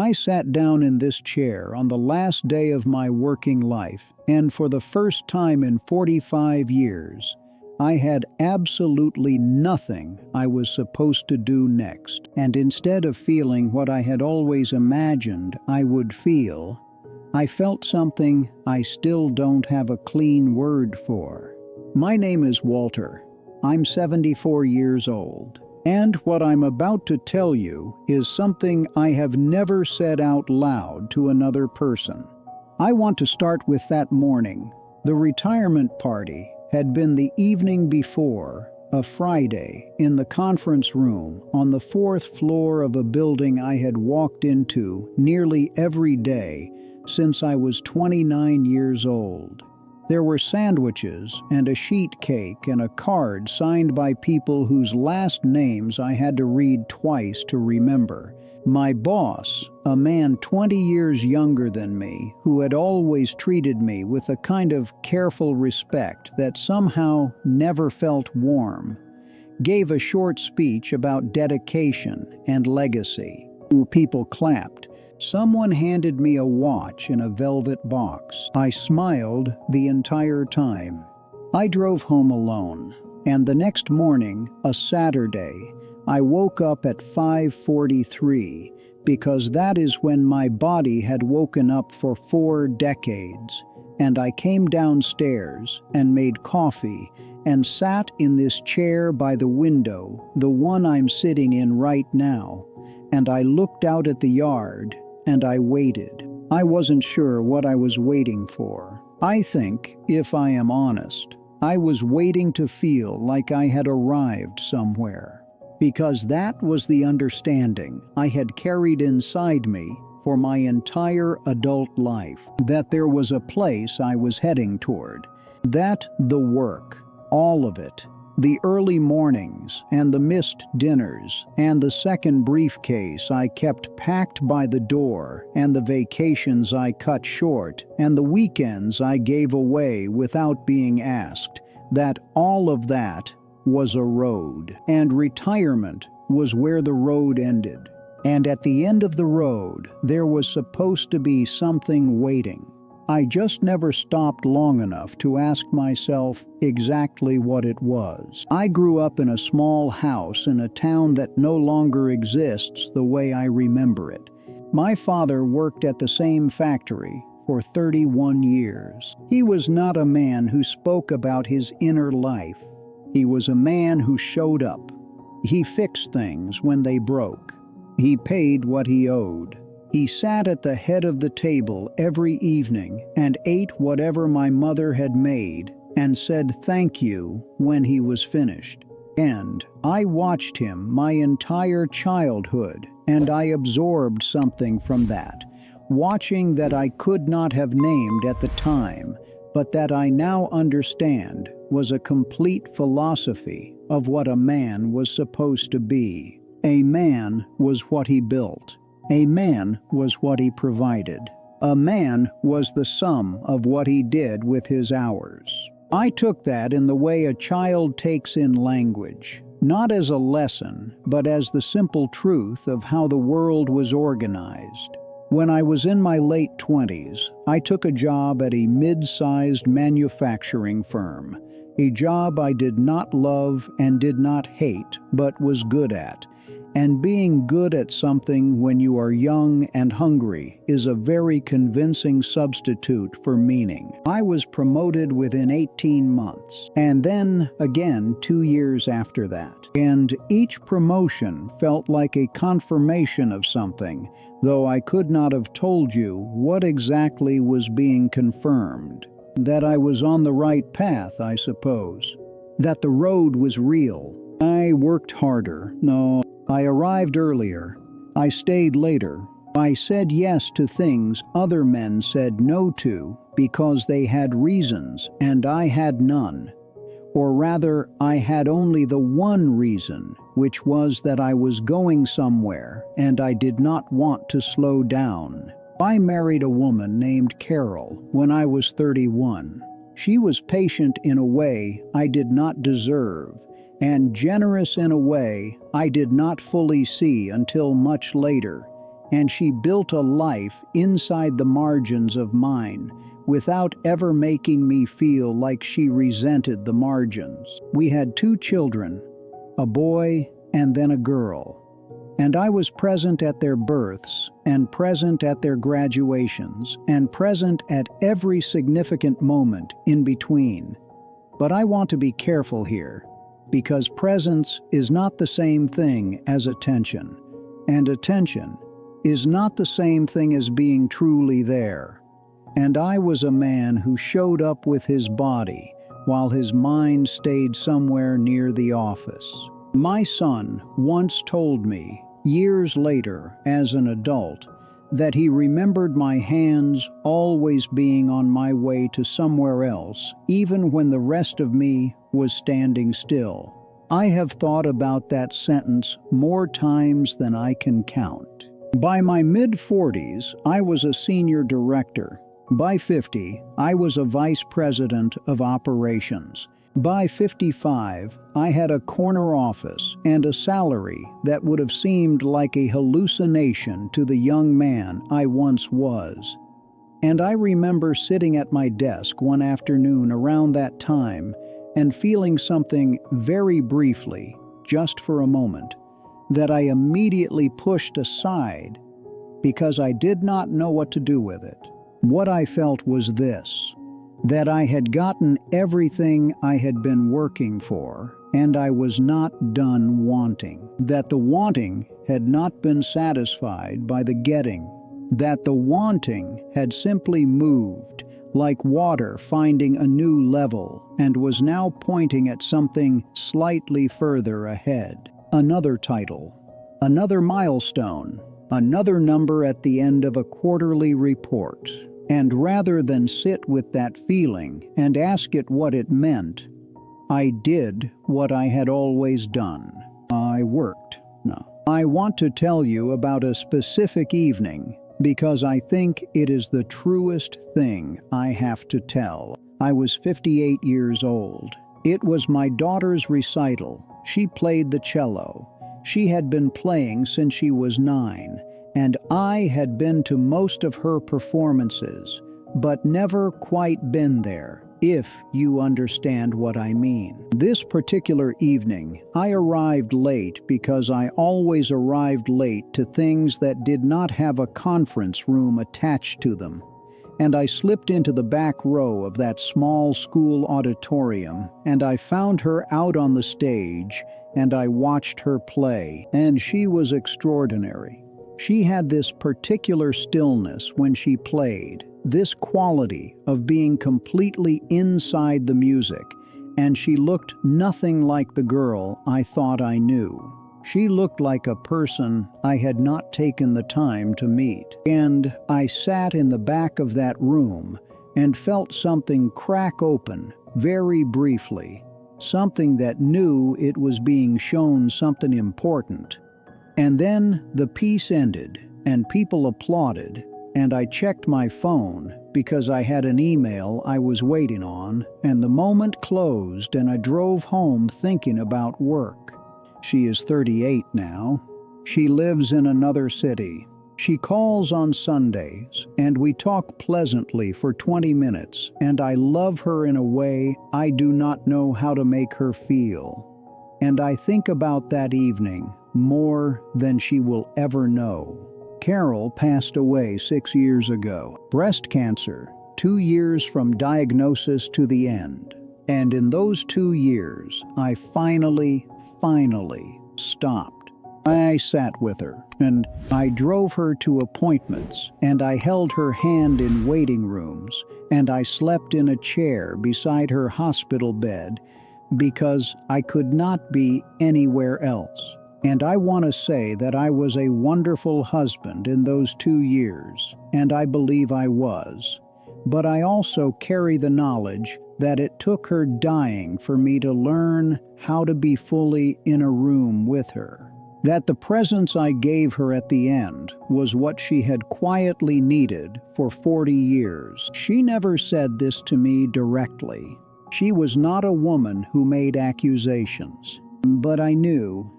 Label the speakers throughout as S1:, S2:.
S1: I sat down in this chair on the last day of my working life, and for the first time in 45 years, I had absolutely nothing I was supposed to do next. And instead of feeling what I had always imagined I would feel, I felt something I still don't have a clean word for. My name is Walter. I'm 74 years old. And what I'm about to tell you is something I have never said out loud to another person. I want to start with that morning. The retirement party had been the evening before, a Friday, in the conference room on the 4th floor of a building I had walked into nearly every day since I was 29 years old. There were sandwiches and a sheet cake and a card signed by people whose last names I had to read twice to remember. My boss, a man 20 years younger than me, who had always treated me with a kind of careful respect that somehow never felt warm, gave a short speech about dedication and legacy. People clapped. Someone handed me a watch in a velvet box. I smiled the entire time. I drove home alone, and the next morning, a Saturday, I woke up at 5:43 because that is when my body had woken up for 4 decades, and I came downstairs and made coffee and sat in this chair by the window, the one I'm sitting in right now, and I looked out at the yard and I waited. I wasn't sure what I was waiting for. I think, if I am honest, I was waiting to feel like I had arrived somewhere, because that was the understanding I had carried inside me for my entire adult life, that there was a place I was heading toward, that the work, all of it, the early mornings and the missed dinners and the second briefcase I kept packed by the door and the vacations I cut short and the weekends I gave away without being asked, that all of that was a road. And retirement was where the road ended. And at the end of the road, there was supposed to be something waiting. I just never stopped long enough to ask myself exactly what it was. I grew up in a small house in a town that no longer exists the way I remember it. My father worked at the same factory for 31 years. He was not a man who spoke about his inner life. He was a man who showed up. He fixed things when they broke. He paid what he owed. He sat at the head of the table every evening and ate whatever my mother had made and said thank you when he was finished. And I watched him my entire childhood, and I absorbed something from that, watching that I could not have named at the time, but that I now understand was a complete philosophy of what a man was supposed to be. A man was what he built. A man was what he provided. A man was the sum of what he did with his hours. I took that in the way a child takes in language, not as a lesson, but as the simple truth of how the world was organized. When I was in my late 20s, I took a job at a mid-sized manufacturing firm, a job I did not love and did not hate, but was good at. And being good at something when you are young and hungry is a very convincing substitute for meaning. I was promoted within 18 months, and then again 2 years after that. And each promotion felt like a confirmation of something, though I could not have told you what exactly was being confirmed. That I was on the right path, I suppose. That the road was real. I worked harder. No, I arrived earlier. I stayed later. I said yes to things other men said no to because they had reasons and I had none. Or rather, I had only the one reason, which was that I was going somewhere and I did not want to slow down. I married a woman named Carol when I was 31. She was patient in a way I did not deserve, and generous in a way I did not fully see until much later. and she built a life inside the margins of mine, without ever making me feel like she resented the margins. We had 2 children, a boy and then a girl, and I was present at their births, and present at their graduations, and present at every significant moment in between. But I want to be careful here, because presence is not the same thing as attention, and attention is not the same thing as being truly there. And I was a man who showed up with his body, while his mind stayed somewhere near the office. My son once told me, years later as an adult, that he remembered my hands always being on my way to somewhere else, even when the rest of me was standing still. I have thought about that sentence more times than I can count. By my mid-40s, I was a senior director. By 50, I was a vice president of operations. By 55, I had a corner office and a salary that would have seemed like a hallucination to the young man I once was. And I remember sitting at my desk one afternoon around that time and feeling something very briefly, just for a moment, that I immediately pushed aside because I did not know what to do with it. What I felt was this: that I had gotten everything I had been working for, and I was not done wanting. That the wanting had not been satisfied by the getting. That the wanting had simply moved, like water finding a new level, and was now pointing at something slightly further ahead. Another title, another milestone, another number at the end of a quarterly report. And rather than sit with that feeling and ask it what it meant, I did what I had always done. I worked. No. I want to tell you about a specific evening because I think it is the truest thing I have to tell. I was 58 years old. It was my daughter's recital. She played the cello. She had been playing since she was 9. And I had been to most of her performances, but never quite been there, if you understand what I mean. This particular evening, I arrived late because I always arrived late to things that did not have a conference room attached to them. And I slipped into the back row of that small school auditorium, and I found her out on the stage, and I watched her play, and she was extraordinary. She had this particular stillness when she played, this quality of being completely inside the music, and she looked nothing like the girl I thought I knew. She looked like a person I had not taken the time to meet. And I sat in the back of that room and felt something crack open very briefly, something that knew it was being shown something important. And then the piece ended, and people applauded, and I checked my phone because I had an email I was waiting on, and the moment closed and I drove home thinking about work. She is 38 now. She lives in another city. She calls on Sundays, and we talk pleasantly for 20 minutes, and I love her in a way I do not know how to make her feel. And I think about that evening more than she will ever know. Carol passed away 6 years ago. Breast cancer, 2 years from diagnosis to the end. And in those 2 years, I finally stopped. I sat with her, and I drove her to appointments, and I held her hand in waiting rooms, and I slept in a chair beside her hospital bed because I could not be anywhere else. And I want to say that I was a wonderful husband in those 2 years, and I believe I was. But I also carry the knowledge that it took her dying for me to learn how to be fully in a room with her. That the presence I gave her at the end was what she had quietly needed for 40 years. She never said this to me directly. She was not a woman who made accusations. But I knew.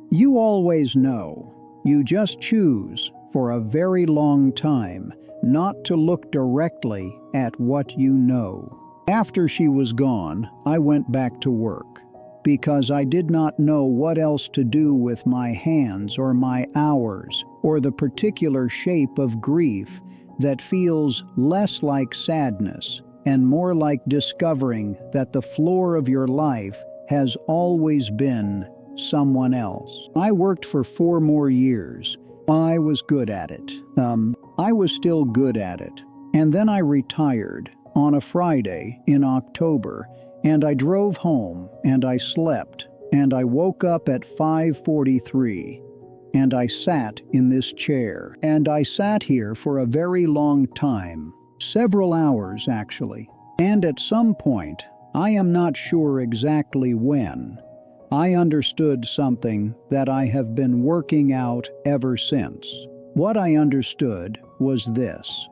S1: You always know. You just choose for a very long time not to look directly at what you know. After she was gone, I went back to work, because I did not know what else to do with my hands or my hours, or the particular shape of grief that feels less like sadness and more like discovering that the floor of your life has always been someone else. I worked for 4 more years. I was good at it. I was still good at it. And then I retired on a Friday in October, and I drove home, and I slept, and I woke up at 5:43, and I sat in this chair, and I sat here for a very long time, several hours actually, and at some point, I am not sure exactly when, I understood something that I have been working out ever since. What I understood was this.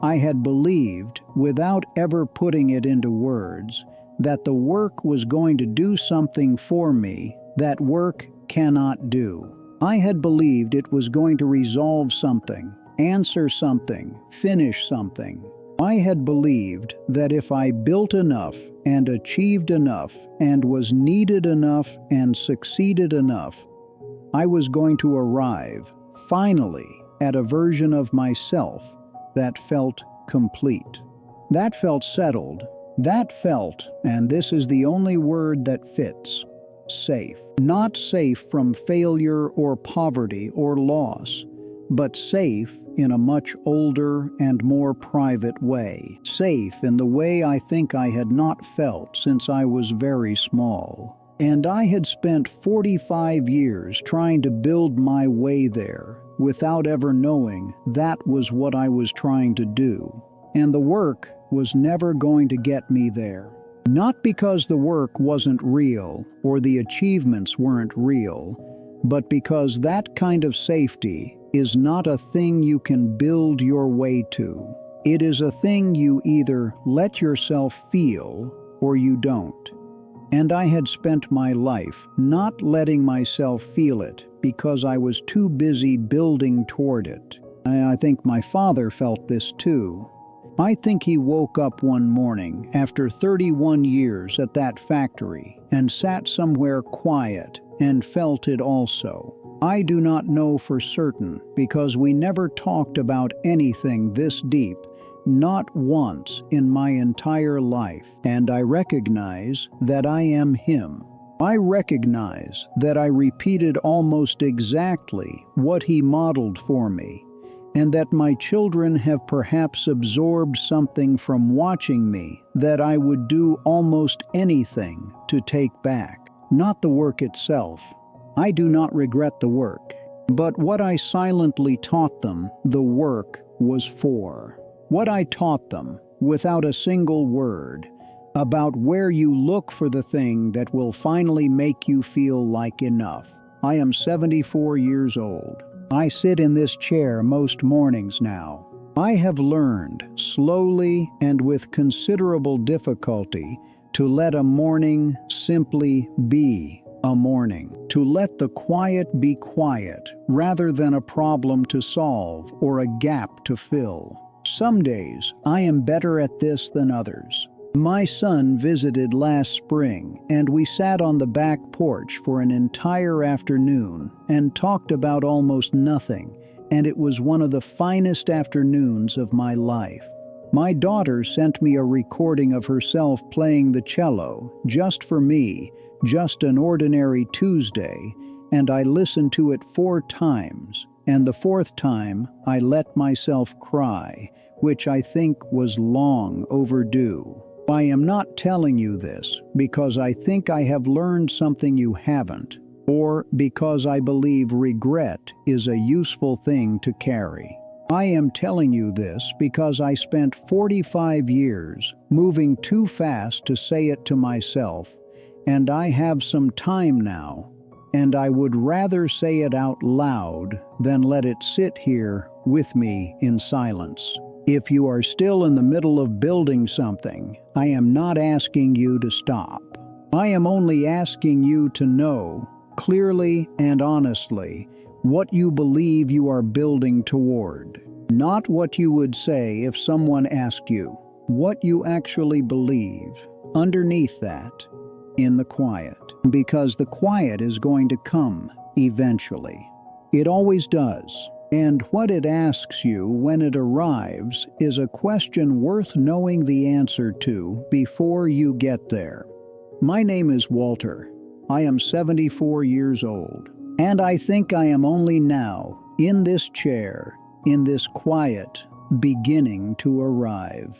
S1: I had believed, without ever putting it into words, that the work was going to do something for me that work cannot do. I had believed it was going to resolve something, answer something, finish something. I had believed that if I built enough and achieved enough and was needed enough and succeeded enough, I was going to arrive, finally, at a version of myself that felt complete. That felt settled. That felt, and this is the only word that fits, safe. Not safe from failure or poverty or loss, but safe in a much older and more private way. Safe in the way I think I had not felt since I was very small. And I had spent 45 years trying to build my way there, without ever knowing that was what I was trying to do. And the work was never going to get me there. Not because the work wasn't real or the achievements weren't real, but because that kind of safety is not a thing you can build your way to. It is a thing you either let yourself feel or you don't. And I had spent my life not letting myself feel it because I was too busy building toward it. I think my father felt this too. I think he woke up one morning after 31 years at that factory and sat somewhere quiet and felt it also. I do not know for certain because we never talked about anything this deep, not once in my entire life, and I recognize that I am him. I recognize that I repeated almost exactly what he modeled for me, and that my children have perhaps absorbed something from watching me that I would do almost anything to take back. Not the work itself. I do not regret the work, but what I silently taught them the work was for. What I taught them, without a single word, about where you look for the thing that will finally make you feel like enough. I am 74 years old. I sit in this chair most mornings now. I have learned, slowly and with considerable difficulty, to let a morning simply be a morning. To let the quiet be quiet, rather than a problem to solve or a gap to fill. Some days, I am better at this than others. My son visited last spring, and we sat on the back porch for an entire afternoon and talked about almost nothing, and it was one of the finest afternoons of my life. My daughter sent me a recording of herself playing the cello, just for me, just an ordinary Tuesday, and I listened to it 4 times, and the 4th time I let myself cry, which I think was long overdue. I am not telling you this because I think I have learned something you haven't, or because I believe regret is a useful thing to carry. I am telling you this because I spent 45 years moving too fast to say it to myself, and I have some time now, and I would rather say it out loud than let it sit here with me in silence. If you are still in the middle of building something, I am not asking you to stop. I am only asking you to know, clearly and honestly, what you believe you are building toward. Not what you would say if someone asked you, what you actually believe underneath that, in the quiet. Because the quiet is going to come eventually. It always does. And what it asks you when it arrives is a question worth knowing the answer to before you get there. My name is Walter. I am 74 years old. And I think I am only now, in this chair, in this quiet, beginning to arrive.